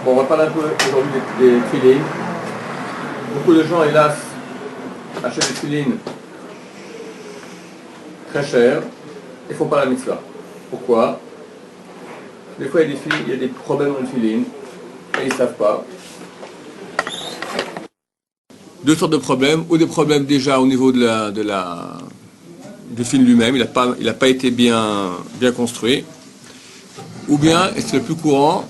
Bon, on va parler un peu aujourd'hui des tefilines. Beaucoup de gens, hélas, achètent des tefilines très chères et font pas la mitzvah. Pourquoi? Des fois, il y a des problèmes dans les tefilines et ils ne savent pas. Deux sortes de problèmes, ou des problèmes déjà au niveau du fil lui-même, il n'a pas été bien construit, ou bien, et c'est le plus courant,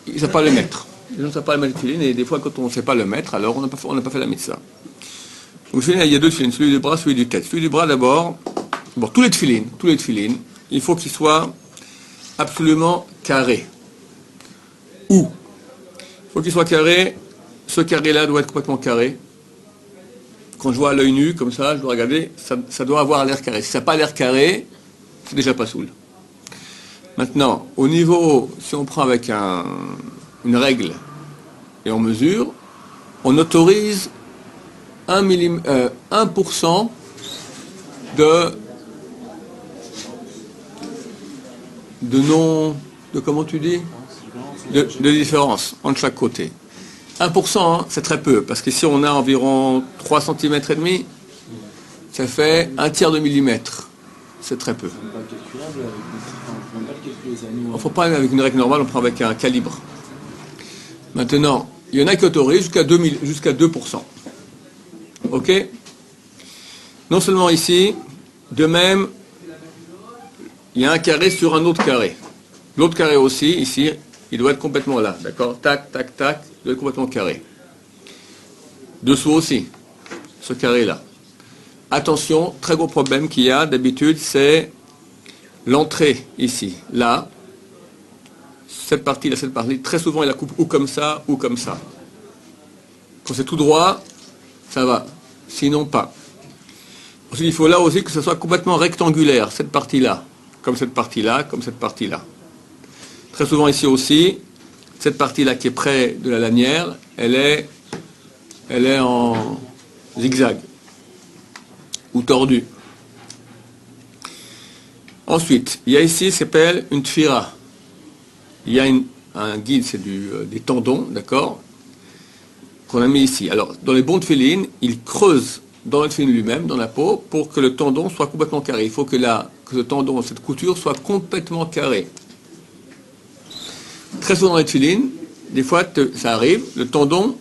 ils ne savent pas le mettre. Ils ne savent pas le mettre le tefilin, et des fois quand on ne sait pas le mettre, alors on n'a pas fait la mitzvah. Donc il y a deux tefilines, celui du bras, celui du tête. Celui du bras d'abord, bon, tous les tefilines, il faut qu'ils soient absolument carrés. Ou, il faut qu'ils soient carrés, ce carré-là doit être complètement carré. Quand je vois à l'œil nu, comme ça, je dois regarder, ça doit avoir l'air carré. Si ça n'a pas l'air carré, c'est déjà pas soul. Maintenant, au niveau, si on prend avec une règle et on mesure, on autorise 1% de comment tu dis, de différence entre chaque côté. 1%, hein, c'est très peu, parce que si on a environ 3 cm et demi, ça fait un tiers de millimètre. C'est très peu. On ne prend pas avec une règle normale, on prend avec un calibre. Maintenant, il y en a qui autorisent jusqu'à 2%. Ok? Non seulement ici, de même, il y a un carré sur un autre carré. L'autre carré aussi, ici, il doit être complètement là. D'accord? Tac, tac, tac, il doit être complètement carré. Dessous aussi, ce carré-là. Attention, très gros problème qu'il y a d'habitude, c'est l'entrée ici, là. Cette partie, très souvent, il la coupe ou comme ça, ou comme ça. Quand c'est tout droit, ça va. Sinon, pas. Ensuite, il faut là aussi que ce soit complètement rectangulaire, cette partie-là. Comme cette partie-là, comme cette partie-là. Très souvent ici aussi, cette partie-là qui est près de la lanière, elle est en zigzag ou tordue. Ensuite, il y a ici ce qu'on appelle une tfira. Il y a un guide, c'est des tendons, d'accord, qu'on a mis ici. Alors, dans les bons tefilines, ils creusent dans le tefilin lui-même, dans la peau, pour que le tendon soit complètement carré. Il faut que le tendon, cette couture, soit complètement carré. Très souvent dans les tefilines, des fois, ça arrive, le tendon,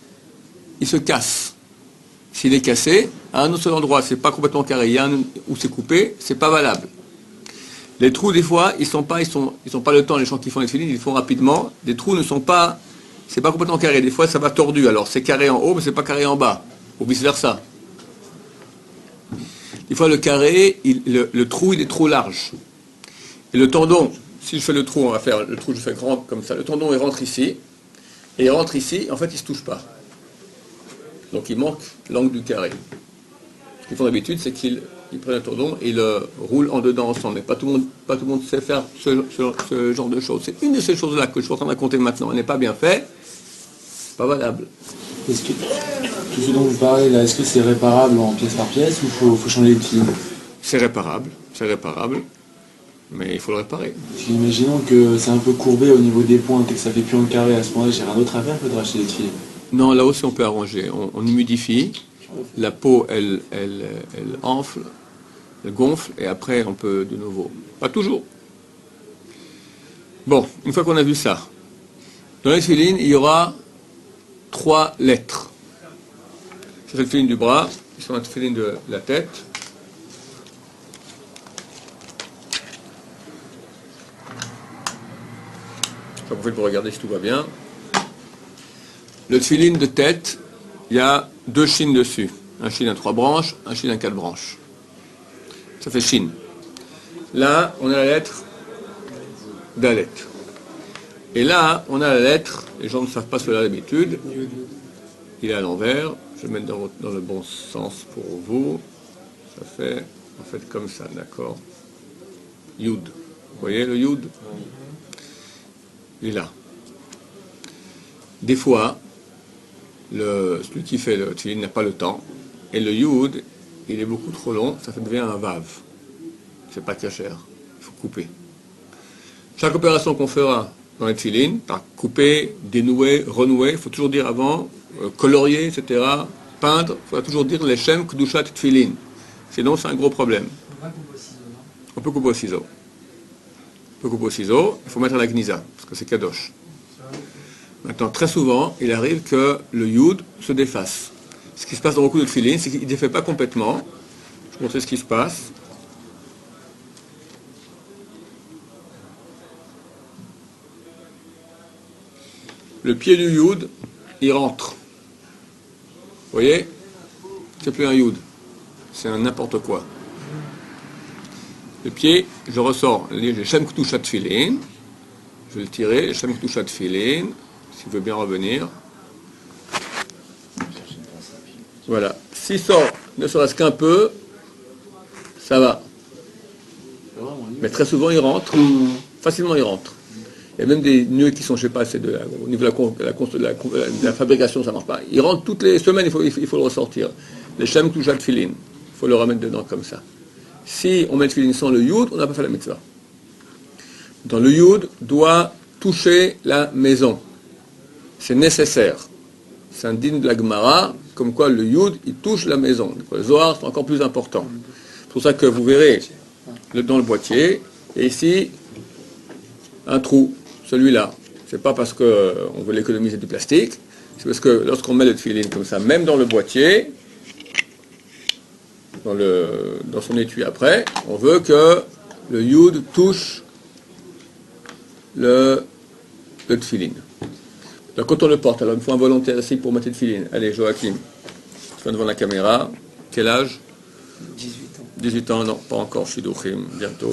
il se casse. S'il est cassé, à un autre seul endroit, c'est pas complètement carré, il y a où c'est coupé, c'est pas valable. Les trous, des fois, ils sont pas le temps, les gens qui font les tefilines, ils font rapidement. Les trous c'est pas complètement carré. Des fois, ça va tordu. Alors, c'est carré en haut, mais c'est pas carré en bas. Ou vice versa. Des fois, le carré, le trou, il est trop large. Et le tendon, si je fais le trou, on va faire le trou, je fais grand comme ça. Le tendon, il rentre ici. Et il rentre ici, en fait, il se touche pas. Donc, il manque l'angle du carré. Ce qu'ils font d'habitude, c'est qu'ils prennent un tendon et le roulent en dedans ensemble. Mais pas tout le monde sait faire ce genre de choses. C'est une de ces choses-là que je suis en train de raconter maintenant. Elle n'est pas bien faite, pas valable. Est-ce que tout ce dont vous parlez là, est-ce que c'est réparable en pièce par pièce ou faut changer les tefilines? C'est réparable, mais il faut le réparer. Imaginons que c'est un peu courbé au niveau des pointes et que ça fait plus en carré, à ce moment-là, j'ai rien d'autre à faire que de racheter les tefilines. Non, là aussi on peut arranger. On humidifie, la peau elle enfle, elle gonfle, et après on peut de nouveau. Pas toujours. Bon, une fois qu'on a vu ça, dans les tefilines, il y aura 3 lettres. C'est le tefilin du bras, c'est le tefilin de la tête. Ça vous fait pour regarder si tout va bien. Le tefilin de tête, il y a 2 chines dessus. Un chine à 3 branches, un chine à 4 branches. Ça fait chine. Là, on a la lettre Dalet. Et là, on a la lettre, les gens ne savent pas cela d'habitude, il est à l'envers, je vais mettre dans le bon sens pour vous. Ça fait, en fait, comme ça, d'accord. Yud. Vous voyez le Yud? Il est là. Des fois, celui qui fait le tefilin n'a pas le temps, et le Yud, il est beaucoup trop long, ça devient un Vav. C'est pas cachère, il faut couper. Chaque opération qu'on fera dans les tefilines, par couper, dénouer, renouer, il faut toujours dire avant, colorier, etc., peindre, il faut toujours dire les shem kedushat tefilin. Sinon, c'est un gros problème. On peut couper au ciseau. On peut couper au ciseau, il faut mettre à la gnisa, parce que c'est kadosh. Maintenant, très souvent, il arrive que le yud se déface. Ce qui se passe dans beaucoup de tefilin, c'est qu'il ne défait pas complètement. Je vais vous montrer ce qui se passe. Le pied du yud, il rentre. Vous voyez? C'est plus un yud. C'est un n'importe quoi. Le pied, je ressors. J'ai Shem Kedushat Tefilin. Je vais le tirer. Shem Kedushat Tefilin. S'il veut bien revenir. Voilà. S'il sort, ne serait-ce qu'un peu, ça va. Mais très souvent, il rentre. Facilement, il rentre. Il y a même des nœuds qui sont, je ne sais pas, c'est au niveau de la fabrication, ça ne marche pas. Il rentre toutes les semaines, il faut le ressortir. Les Shem Kedushat Tefilin, il faut le remettre dedans comme ça. Si on met le tefilin sans le yud, on n'a pas fait la mitzvah. Donc le yud doit toucher la maison. C'est nécessaire. C'est un digne de la Gemara, comme quoi le yud, il touche la maison. Donc, le Zohar, c'est encore plus important. C'est pour ça que vous verrez dans le boîtier, et ici, un trou. Celui-là, c'est pas parce qu'on veut l'économiser du plastique, c'est parce que lorsqu'on met le tefilin comme ça, même dans le boîtier, dans son étui après, on veut que le yud touche le tefilin. Donc quand on le porte, alors il me faut un volontaire ici pour mettre le tefilin. Allez, Joachim, tu viens devant la caméra. Quel âge? 18 ans. 18 ans, non, pas encore, Shidduchim, bientôt.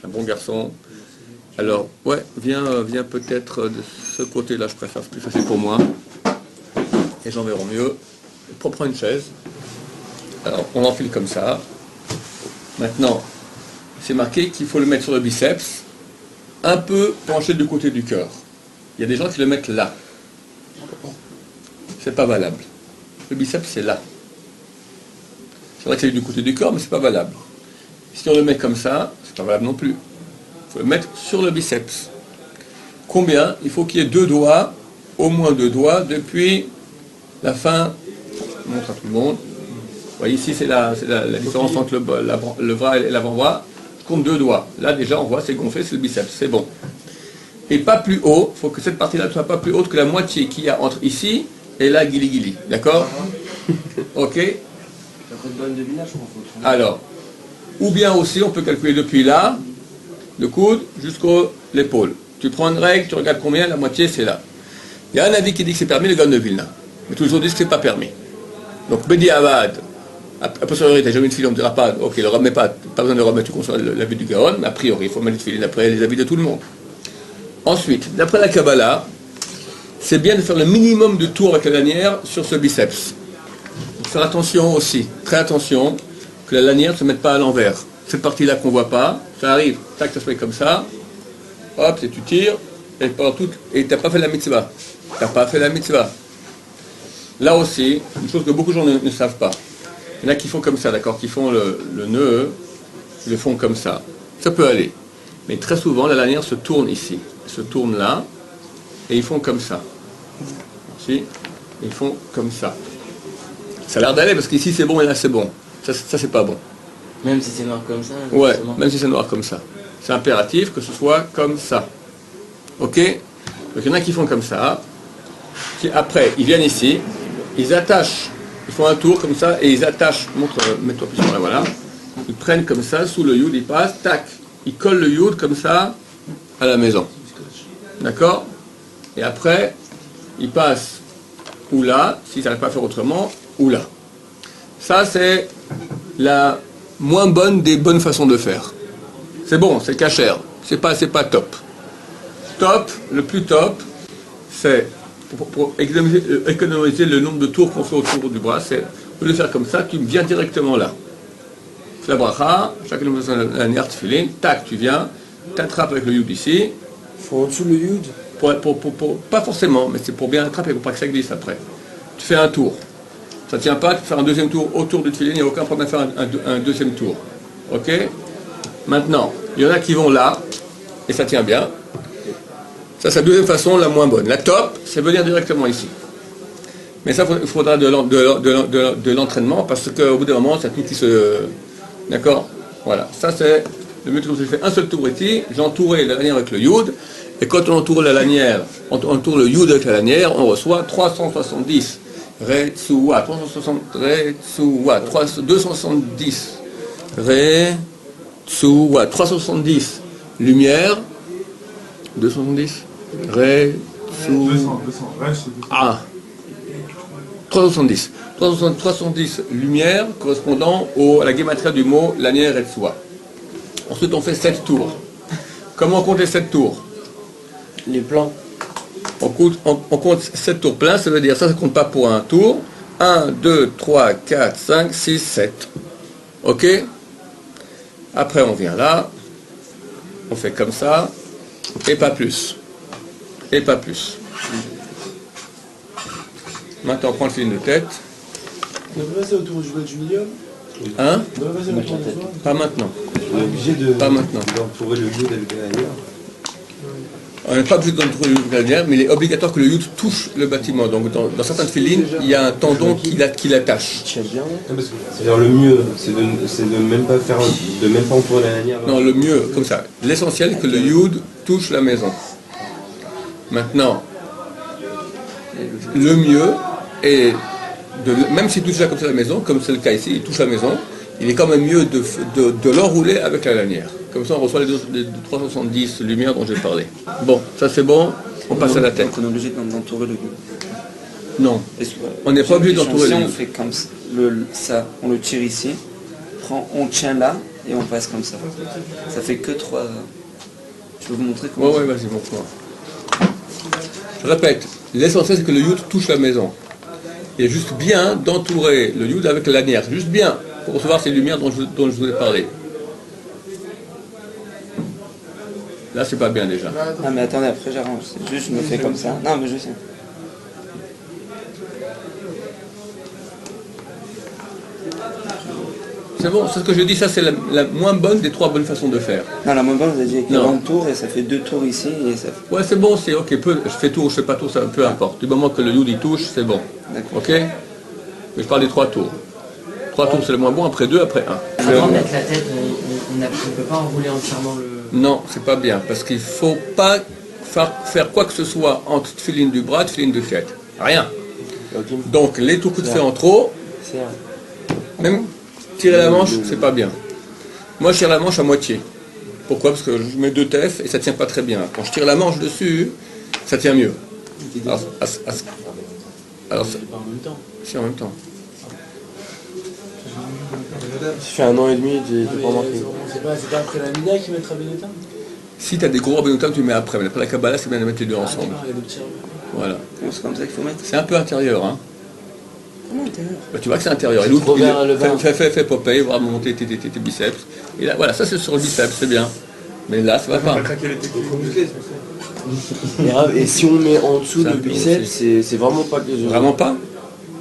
Un bon garçon. Alors, ouais, viens peut-être de ce côté-là, je préfère, c'est plus facile pour moi. Et j'en verrai mieux. Prends une chaise. Alors, on l'enfile comme ça. Maintenant, c'est marqué qu'il faut le mettre sur le biceps, un peu penché du côté du cœur. Il y a des gens qui le mettent là. C'est pas valable. Le biceps, c'est là. C'est vrai que c'est du côté du corps, mais c'est pas valable. Si on le met comme ça, c'est pas valable non plus. Il faut le mettre sur le biceps. Combien? Il faut qu'il y ait 2 doigts, au moins 2 doigts, depuis la fin. Je montre à tout le monde. Vous voyez, ici, c'est la différence entre le bras et l'avant-bras. Je compte 2 doigts. Là, déjà, on voit, c'est gonflé, c'est le biceps. C'est bon. Et pas plus haut. Il faut que cette partie-là ne soit pas plus haute que la moitié qu'il y a entre ici et là, guili-guili. D'accord? Ok? Alors, ou bien aussi, on peut calculer depuis là, le coude, jusqu'à l'épaule. Tu prends une règle, tu regardes combien, la moitié, c'est là. Il y a un avis qui dit que c'est permis, le Gaon de Vilna. Mais tous les autres disent que c'est pas permis. Donc, Bedi Avad, a posteriori, tu n'as jamais une fille, on ne dira pas, ok, le remet pas besoin de le remettre, tu conçois l'avis du Gaon, mais a priori, il faut mettre les filles d'après les avis de tout le monde. Ensuite, d'après la Kabbalah, c'est bien de faire le minimum de tours avec la lanière sur ce biceps. Faire attention aussi, très attention, que la lanière ne se mette pas à l'envers. Cette partie-là qu'on ne voit pas, ça arrive, tac, ça se fait comme ça, hop, et tu tires, et tu n'as pas fait la mitzvah. Tu n'as pas fait la mitzvah. Là aussi, une chose que beaucoup de gens ne savent pas. Il y en a qui font comme ça, d'accord, qui font le nœud, ils le font comme ça. Ça peut aller. Mais très souvent, la lanière se tourne ici, se tourne là, et ils font comme ça. Ici, ils font comme ça. Ça a l'air d'aller parce qu'ici c'est bon et là c'est bon. Ça c'est pas bon. Même si c'est noir comme ça. Ouais, justement. même si c'est noir comme ça. C'est impératif que ce soit comme ça. Ok? Donc il y en a qui font comme ça. Qui, après, ils viennent ici, ils attachent, ils font un tour comme ça et ils attachent. Mets-toi plus sur là, voilà. Ils prennent comme ça, sous le yud, ils passent, tac. Ils collent le yud comme ça à la maison. D'accord? Et après, ils passent ou là, s'ils n'arrivent pas à faire autrement, ou là. Ça, c'est la moins bonne des bonnes façons de faire. C'est bon, c'est cachère. C'est pas top. Top, le plus top, c'est pour économiser le nombre de tours qu'on fait autour du bras, c'est au lieu de faire comme ça, tu viens directement là. C'est la bracha, chacun nous fait un niar tefilin, tac, tu viens, t'attrapes avec le yud ici. Faut en dessous le yud. Pas forcément, mais c'est pour bien attraper, pour pas que ça glisse après. Tu fais un tour. Ça ne tient pas, tu fais un deuxième tour autour du tefilin, il n'y a aucun problème à faire un deuxième tour. Ok? Maintenant, il y en a qui vont là, et ça tient bien. Ça, c'est la deuxième façon, la moins bonne. La top, c'est venir directement ici. Mais ça, il faudra de l'entraînement parce qu'au bout d'un moment, c'est tout qui se... D'accord? Voilà. Ça, c'est le mieux que j'ai fait un seul tour ici. J'ai entouré la lanière avec le yud. Et quand on entoure la lanière, on entoure le yud avec la lanière, on reçoit 370. Retsuwa. 360. Retsuwa. 270. Retsuwa. 370. Lumière. 270. Retsuwa. 200. Ah. 370. 370 lumières correspondant à la guématria du mot lanière et soi. Ensuite, on fait 7 tours. Comment on compte les 7 tours? Les plans. On compte 7 tours pleins, ça veut dire ça ne compte pas pour un tour. 1, 2, 3, 4, 5, 6, 7. Ok? Après, on vient là. On fait comme ça. Et pas plus. Et pas plus. Maintenant, on prend le fil de tête. On peut passer autour du milieu. Hein? On peut passer autour du doigt. Pas maintenant. On est obligé Pas maintenant. d'entourer le yud avec la lanière. On n'est pas obligé d'entourer le yud gradien, mais il est obligatoire que le yud touche le bâtiment. Donc dans certaines filines, il y a un tendon qui l'attache. C'est-à-dire le mieux, c'est de même pas faire, de même pas entourer la lanière. Non, le mieux, comme ça. L'essentiel, c'est que le yud touche la maison. Maintenant, le mieux est, même s'il touche déjà comme ça la maison, comme c'est le cas ici, il touche la maison, il est quand même mieux de l'enrouler avec la lanière. Comme ça, on reçoit les 370 lumières dont j'ai parlé. Bon, ça c'est bon, on passe à la tête. Donc on est obligé d'entourer le yud. Non, on n'est pas obligé d'entourer le on yud. fait comme ça, on le tire ici, on tient là et on passe comme ça. Ça fait que 3. Je peux vous montrer comment. Ouais, vas-y, montre-moi. Je répète, l'essentiel c'est que le yud touche la maison. Il est juste bien d'entourer le yud avec la lanière, juste bien, pour recevoir ces lumières dont je vous ai parlé. Là, c'est pas bien déjà. Ah mais attendez, après j'arrange. C'est juste je me fais comme ça. Non mais je sais. C'est bon, c'est ce que je dis, ça c'est la moins bonne des 3 bonnes façons de faire. Non la moins bonne vous avez dit qu'il y a Non. un tour et ça fait 2 tours ici et ça fait... Ouais, c'est bon, c'est ok, je fais tour, je fais pas tour, ça peu importe. Du moment que le yud y touche, c'est bon. D'accord. Ok? Mais je parle des 3 tours. 3 tours c'est le moins bon, après 2, après 1. Avant de mettre la tête, on ne peut pas enrouler entièrement le... Non, c'est pas bien, parce qu'il faut pas faire quoi que ce soit entre filine du bras et filine de tête. Rien. Donc les tours que tu fais en trop, même tirer la manche, c'est pas bien. Moi je tire la manche à moitié. Pourquoi? Parce que je mets 2 tefs et ça tient pas très bien. Quand je tire la manche dessus, ça tient mieux. Alors Pas en même temps. si en même temps. Tu fais 1 an et demi, tu pas remarqué. C'est pas après la Mina qui mettra Benetton. Si tu as des gros Rabbeinu tu mets après. Mais après la Kabbalah, c'est bien de mettre les deux ensemble. Il y a le petit. Voilà. C'est comme ça qu'il faut mettre. C'est un peu intérieur, hein. Comment intérieur? Bah, tu vois que c'est intérieur. Et l'autre, fais Popeye, voir monter tes biceps. Et là, voilà, ça c'est sur le biceps, c'est bien. Mais là, ça va pas. Et si on met en dessous Ça le peut biceps, c'est vraiment pas que je... Vraiment pas?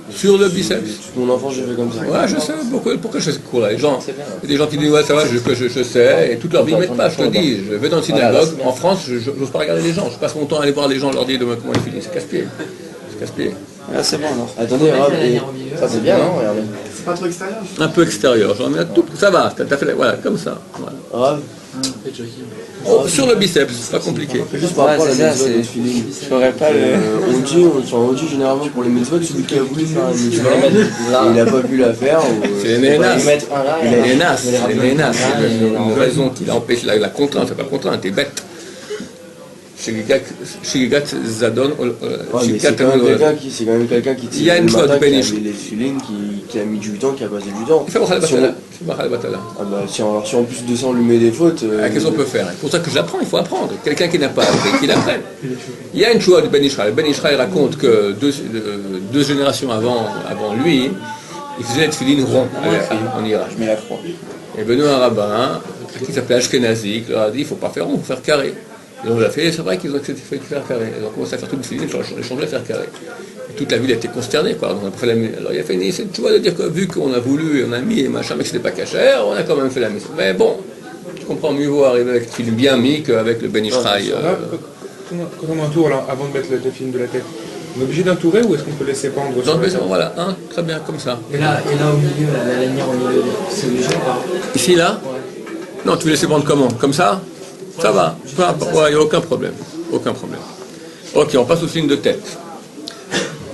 Sur le biceps. Mon enfant, j'ai fait comme ça. Ouais, je sais. Pourquoi je fais ce cours-là? Les gens, il y a des gens qui disent, ouais, ça va, je sais. Et toute leur vie, ils ne mettent pas. Je te dis, je vais dans une synagogue. En France, je n'ose pas regarder les gens. Je passe mon temps à aller voir les gens, leur dire comment ils finissent. C'est casse-pied. C'est casse-pied. Là c'est bon alors. Attendez, Mettre Rob, la et... lanière au milieu. ça c'est bien, non? Regardez. C'est pas trop extérieur. Un peu extérieur. J'en mets tout. Ça va. T'as fait, voilà, comme ça. Voilà. Rob, Oh, sur le biceps, c'est pas compliqué. juste par rapport à c'est la ça, mitzvah de c'est... feeling. Je ferais pas le... On dit généralement pour les mitzvot, celui qui a voulu faire une mitzvah, il n'a pas pu la faire. C'est les nénas. mettre un là Il et est un là. nénas. C'est les nénas. C'est une raison qui l'empêche. La contrainte, c'est pas contrainte. T'es bête. Shigigat Zadon. Ouais, mais c'est quand même quelqu'un qui Il y a une chose de péniche. les feelings, qui a mis du temps, qui a passé du temps. Il fait Bachal Batala. Bachal Batala. Ah bah, si en plus de ça on lui met des fautes. Qu'est-ce qu'on peut faire? C'est pour ça que je l'apprends, il faut apprendre. Quelqu'un qui n'a pas appris, qu'il apprenne. Il y a une chose de Ben Israël. Ben Israël raconte que deux générations avant lui, il faisait des filines ronds en Irak. Je mets la croix. Et venu un rabbin qui s'appelait Ashkenazi, qui leur a dit il ne faut pas faire rond, il faut faire carré. Et on l'a fait, c'est vrai qu'ils ont accepté de faire carré. Ils ont commencé à faire toute une filine, ils ont changé à faire carré. Et toute la ville était consternée, quoi. Donc, après alors il a fait une mission, tu vois, de dire que vu qu'on a voulu et on a mis et machin, mais que c'était pas cachère, on a quand même fait la mission. Mais bon, tu comprends, mieux vaut arriver avec une filine bien mis qu'avec le Ben Israël. Quand on entoure là, avant de mettre le film de la tête, on est obligé d'entourer ou est-ce qu'on peut laisser pendre sur Donc, la tête? voilà, hein, très bien, comme ça. Et là au milieu, là, la lanière au milieu, c'est obligé ou pas? Ici, là? Ouais. Non, tu veux laisser prendre comment? Comme ça? Ça va. Peu importe. Ouais, il n'y a aucun problème. Aucun problème. Ok, on passe au film de tête.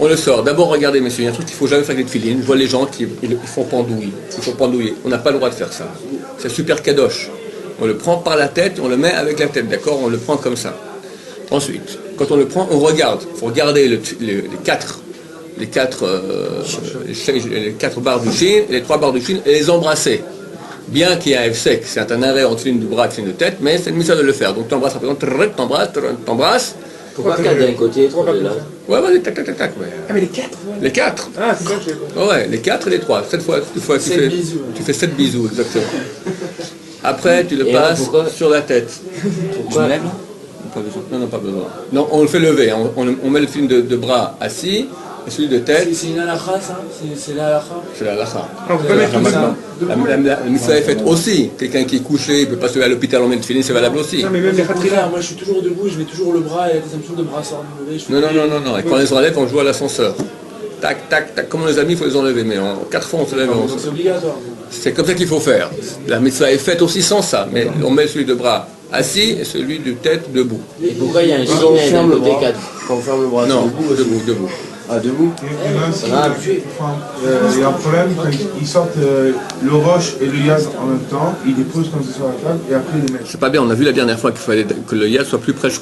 On le sort. D'abord, regardez, messieurs, il y a un truc qu'il ne faut jamais faire avec les filines. Je vois les gens qui ils font pendouiller. Ils font pendouiller. On n'a pas le droit de faire ça. C'est super kadosh. On le prend par la tête, on le met avec la tête, d'accord? On le prend comme ça. Ensuite, quand on le prend, on regarde. Il faut regarder les quatre barres du chine, les 3 barres du chine, et les embrasser. Bien qu'il y ait un F-sec, c'est un arrêt entre ligne du bras et ligne de tête, mais c'est le mitzvah de le faire. Donc tu embrasses, par exemple, t'embrasses. Pourquoi 4 d'un côté et 3 de l'autre? Ouais, vas-y, tac, tac, tac, tac. Ouais. Ah mais les 4 Les 4. Ah c'est ça que j'ai Ouais, les 4 et les 3. Cette fois, tu fais 7 bisous, exactement. Après, tu le Et passes pourquoi sur la tête. Je me lève là? Pas besoin. Non, pas besoin. Non, on le fait lever. Hein. On met le film de bras assis et celui de tête, C'est une halakha, ça? C'est la halakha? c'est la lacha. On peut pas mettre tout ça. La mitzvah est faite aussi. Quelqu'un qui est couché, il ne peut pas se lever à l'hôpital en même film, c'est valable aussi. Non mais même les Au contraire, khatrilats. moi je suis toujours debout, je mets toujours le bras et ça me saoule de bras sortent du lever. Non. Et quand on les enlève, on joue à l'ascenseur. Tac, tac, tac. Comme on les a mis, il faut les enlever. Mais en 4 fois, on se lève. Donc c'est obligatoire. C'est comme ça qu'il faut faire. La mitzvah est faite aussi sans ça. Mais on met celui de bras assis et celui de tête debout. Et pourquoi il y a un chien d'un côté 4? Quand on ferme le bras, Non, c'est debout. debout. Ah, debout? Il y a un problème quand ils sortent le roche et le yaz en même temps, ils les posent comme ça sur la table et après ils les mettent. C'est pas bien, on a vu la dernière fois qu'il fallait que le yad soit plus proche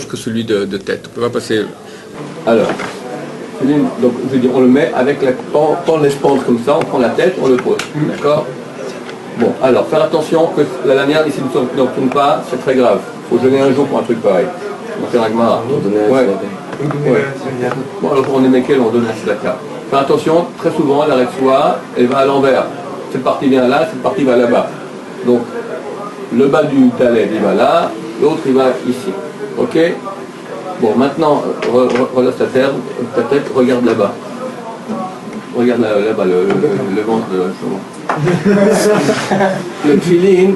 que celui de tête. On peut pas passer. Alors, donc je veux dire, on le met avec la on laisse pendre comme ça, on prend la tête, on le pose. D'accord? Bon, alors faire attention que la lanière ici ne tourne pas, c'est très grave. Il faut jeûner un jour pour un truc pareil. On va faire un gmara. Ouais. Bon, alors pour en aimer quel, on donne un tzedaka. Faire attention, très souvent, l'arrêt de soie, elle va à l'envers. Cette partie vient là, cette partie va là-bas. Donc, le bas du taled, il va là, l'autre, il va ici. Ok? Bon, maintenant, relâche ta tête, regarde là-bas. Regarde là-bas, le ventre de le tefillin,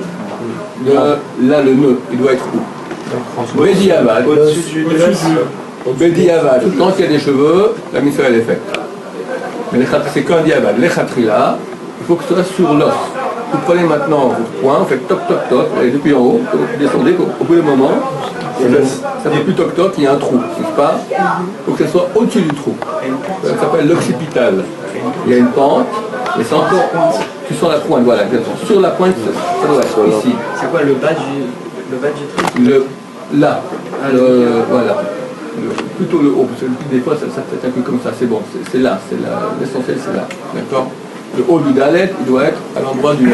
là, le nœud, il doit être où? Bediavad. Bediavad. Quand il y a des cheveux, la mitzvah elle est faite. Mais c'est qu'un diavad. Les khatrila, il faut que ce soit sur l'os. Vous prenez maintenant votre poing, vous faites toc toc toc, et depuis en haut, vous descendez, au bout d'un moment, ça fait plus toc toc, il y a un trou, n'est-ce pas? Il faut que ce soit au-dessus du trou. Ça s'appelle l'occipital. Il y a une pente, mais c'est encore. Tu sens la pointe, voilà, exactement. Sur la pointe, ça doit être ici. C'est quoi le bas du truc? Là, voilà. Plutôt le haut, parce que des fois ça fait un peu comme ça, c'est bon, c'est là, l'essentiel c'est là, d'accord? Le haut du dalet, il doit être à l'endroit du os.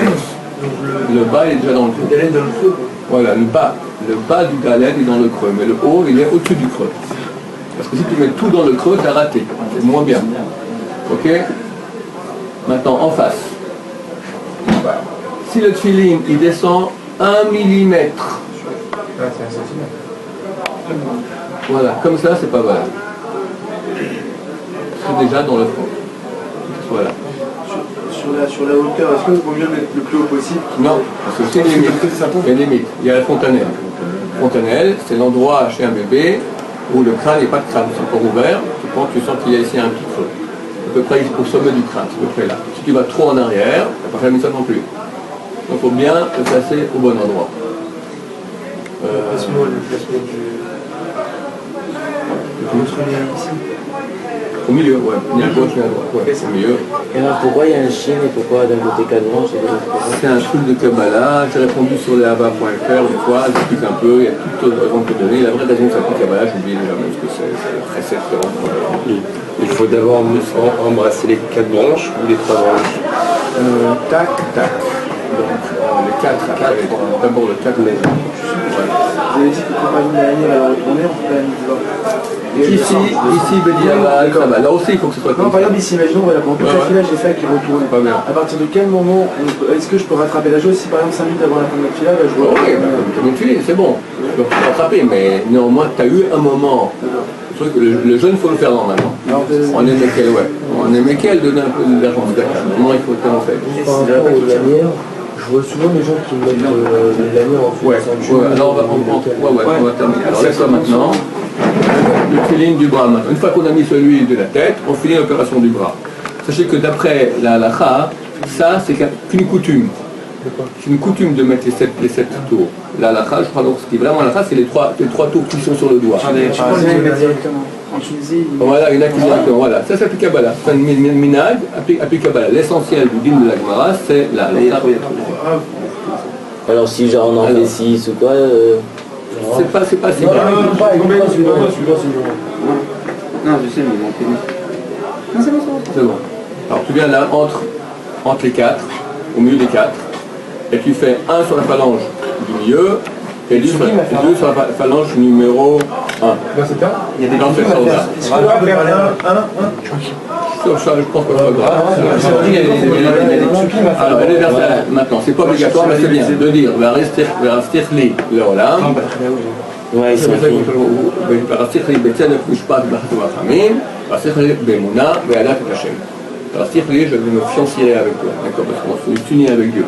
Le bas il est déjà dans le creux. Le dalet dans le creux, quoi. Voilà, le bas du dalet est dans le creux, mais le haut il est au-dessus du creux. Parce que si tu mets tout dans le creux, t'as raté, c'est moins bien. Ok? Maintenant, en face. Si le tefillin, il descend 1 millimètre, Ah c'est un centimètre. voilà, comme ça, c'est pas valable. C'est déjà dans le fond. Voilà. Sur la hauteur, est-ce qu'il vaut mieux mettre le plus haut possible? Non, parce que c'est une limite. Il y a une limite. Il y a la fontanelle. Fontanelle, c'est l'endroit chez un bébé où le crâne n'est pas de crâne, c'est encore ouvert. Tu sens qu'il y a ici un petit creux. À peu près au sommet du crâne, c'est à peu près là. Si tu vas trop en arrière, tu n'as pas fait ça non plus. Donc il faut bien le placer au bon endroit. Le placement Au milieu, ouais. Ni à gauche ni à droite. Ouais, c'est mieux. Et alors pourquoi il y a un chien et pourquoi d'un côté 4 blanches et de l'autre 4? C'est un truc de Kabbalah, j'ai répondu sur les haba.fr une fois, j'explique un peu, il y a toutes les raisons que donner. La vraie raison que ça s'applique Kabbalah, j'oublie déjà même ce que c'est le précepte. Il faut d'abord embrasser les 4 branches ou les 3 branches. Tac, tac. Donc les 4, d'abord le 4, les Vous avez dit que pour pas une lanière, alors on peut la mettre Ici, Bediavad, ça va. Là aussi, il faut que ce soit Non, par exemple, ici, imaginons, voilà, pendant toute la Ouais. fila, j'ai fait avec les retours. Pas bien. À partir de quel moment est-ce que je peux rattraper la chose? Si par exemple 5 minutes avant la fin de la fila, je vois. Ok, comme tu dis, c'est bon. Tu peux rattraper, mais néanmoins, tu as eu un moment. Le jeûne, il faut le faire normalement. On est Mekel, ouais. On est Mekel, donner un peu d'argent de Dakar. Maintenant, il faut le faire en fait. Par rapport aux lanières, Je vois souvent des gens qui mettent les lanières en Ouais, alors on va terminer. Alors laisse-toi maintenant. Le feeling du bras maintenant. Une fois qu'on a mis celui de la tête, on finit l'opération du bras. Sachez que d'après la halakha, ça c'est qu'une coutume. C'est une coutume de mettre les sept tours. La halakha, je crois donc ce qui est vraiment la halakha, c'est les trois tours qui sont sur le doigt. En Tunisie, Voilà, il y en a qui directement. Voilà, ça s'applique à Kabbalah. C'est un minag, applique à Kabbalah. L'essentiel du din de la Gemara, c'est la halakha. Alors si genre on en fait 6 ou quoi C'est pas si grave. non, je sais, mais ils m'ont pénis. Non, c'est bon, c'est bon. C'est bon. Alors tu viens là, entre les quatre, au milieu des quatre, et tu fais un sur la phalange du milieu, et deux sur la phalange numéro 1. Dans ce cas, Il y a des Non, c'est ça, voilà. On va faire Je pense que c'est pas grave. Alors, elle est versée maintenant, c'est pas obligatoire, mais c'est bien de dire, rester le olam. Ouais, ils sont ורציך לי בצדק משפט באחדות ורחמים, ורציך לי באמונה וידעת את השם. ורציך לי, je vais me fiancierai avec toi, d'accord, parce qu'on se unit avec Dieu.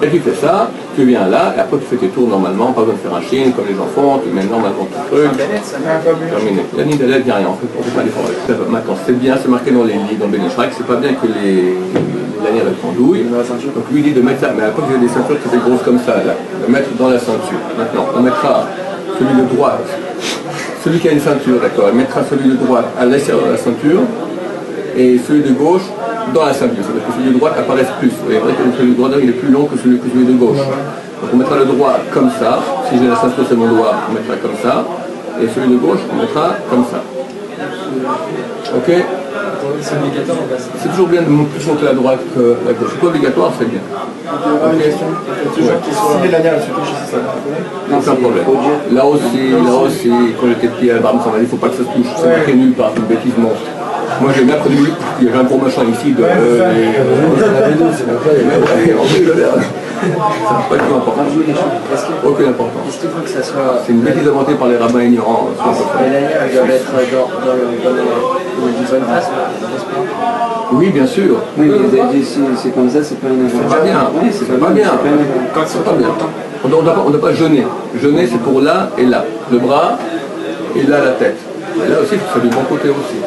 Et tu fais ça, tu viens là, et après tu fais tes tours normalement, pas besoin de faire un chine comme les enfants, tu mets normalement ton truc. Terminé. La ligne d'Aled, il n'y a rien, on fait pas d'effort. Maintenant, c'est bien, c'est marqué dans les livres, dans Ben Ishraïk, c'est pas bien que les lanières elles pendouillent. Donc lui dit de mettre ça, mais à l'époque il y a des ceintures qui étaient grosses comme ça, là, de mettre dans la ceinture. Maintenant, on mettra celui de droite, celui qui a une ceinture, d'accord, il mettra celui de droite à l'extérieur de la ceinture et celui de gauche dans la ceinture. C'est parce que celui de droite apparaisse plus. Vous voyez que celui de droite il est plus long que celui de gauche. Donc on mettra le droit comme ça. Si j'ai la ceinture c'est mon doigt, on mettra comme ça. Et celui de gauche, on mettra comme ça. Ok? C'est toujours bien de plus monter la droite que la gauche. C'est pas obligatoire, c'est bien. Ok? Si les lanières se touchent, ça va. Aucun problème. Là aussi, quand j'étais petit à la barbe, ça m'a dit, il ne faut pas que ça se touche. C'est marqué nulle part, c'est une bêtise monstre. Moi j'ai bien prévu, il y avait un gros machin ici de. Ça n'a pas du tout important. Aucune importance. Est-ce qu'il faut que ça soit. C'est une bêtise inventée par les rabbins ignorants. Les lanières doivent être dans une bonne place, n'est-ce pas? Oui, bien sûr. Oui, c'est comme ça, c'est pas une C'est pas bien. Oui, C'est pas bien. C'est pas bien. On ne doit pas jeûner. Jeûner, c'est pour là et là. Le bras et là la tête. Et là aussi, c'est du bon côté aussi.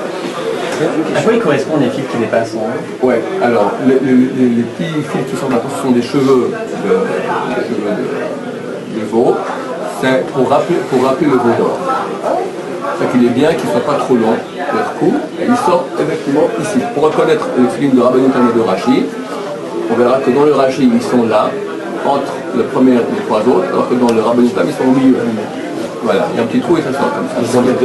À quoi ils correspondent les fils qui dépassent? Ouais, alors les petits fils qui sont maintenant, ce sont des cheveux de veau. C'est pour rappeler le veau d'or. C'est qu'il est bien qu'il ne soit pas trop long, leur cou, et il sort exactement ici. Pour reconnaître le film de Rabbeinu Tam et de Rashi, on verra que dans le Rashi, ils sont là, entre le premier et les trois autres, alors que dans le Rabbeinu Tam, ils sont au milieu. Voilà, il y a un petit trou et ça sort comme ça.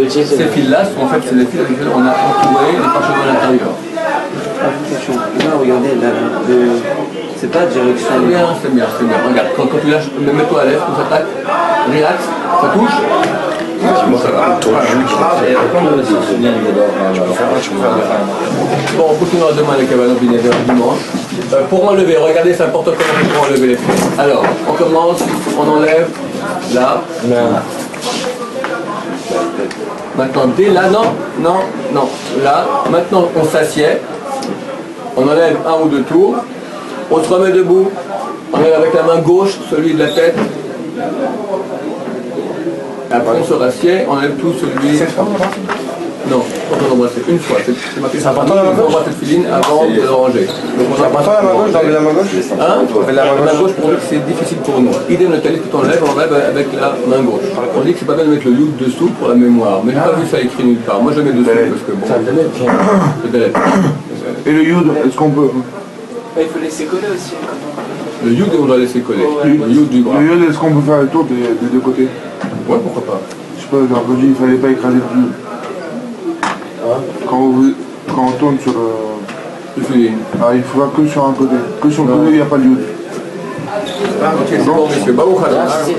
Ces fils-là sont en fait les fils avec lesquels on a entouré les parchemins à l'intérieur. Là, regardez, c'est pas direction. C'est bien. Regarde, quand tu lâches, mets-toi à l'aise, quand ça tape, relax, ça touche. Ça va. Bon, on continuera demain les cabanes binaires dimanche. Pour enlever, regardez, c'est important pour enlever les fils. Alors, on commence, on enlève là. Maintenant, dès là, non, là, maintenant on s'assied, on enlève un ou deux tours, on se remet debout, on enlève avec la main gauche celui de la tête, après on se rassied, on enlève tout celui... Non, on va embrasser une fois, c'est marqué, c'est important on embrasse cette filine avant de le ranger. C'est important la main gauche, d'enlever la main gauche? Hein? La main gauche pour nous c'est difficile pour nous. Idem le talis que tu enlèves, on enlève avec la main gauche. On dit que c'est pas bien de mettre le youd dessous pour la mémoire, mais j'ai pas vu ça écrit nulle part. Moi je mets dessous parce que bon. C'est belle. Et le youd, est-ce qu'on peut? Il faut laisser coller aussi. Le youd on doit laisser coller. Le youd du bras. Le youd, est-ce qu'on peut faire le tour des deux côtés? Ouais, pourquoi pas. Je sais pas, genre quand je dis il fallait pas écraser le youd. Quand on tourne sur le filine. Ah, il faut que sur un côté. Que sur le côté, il n'y a pas de youd. Ok, c'est bon, monsieur. Baruch Hashem.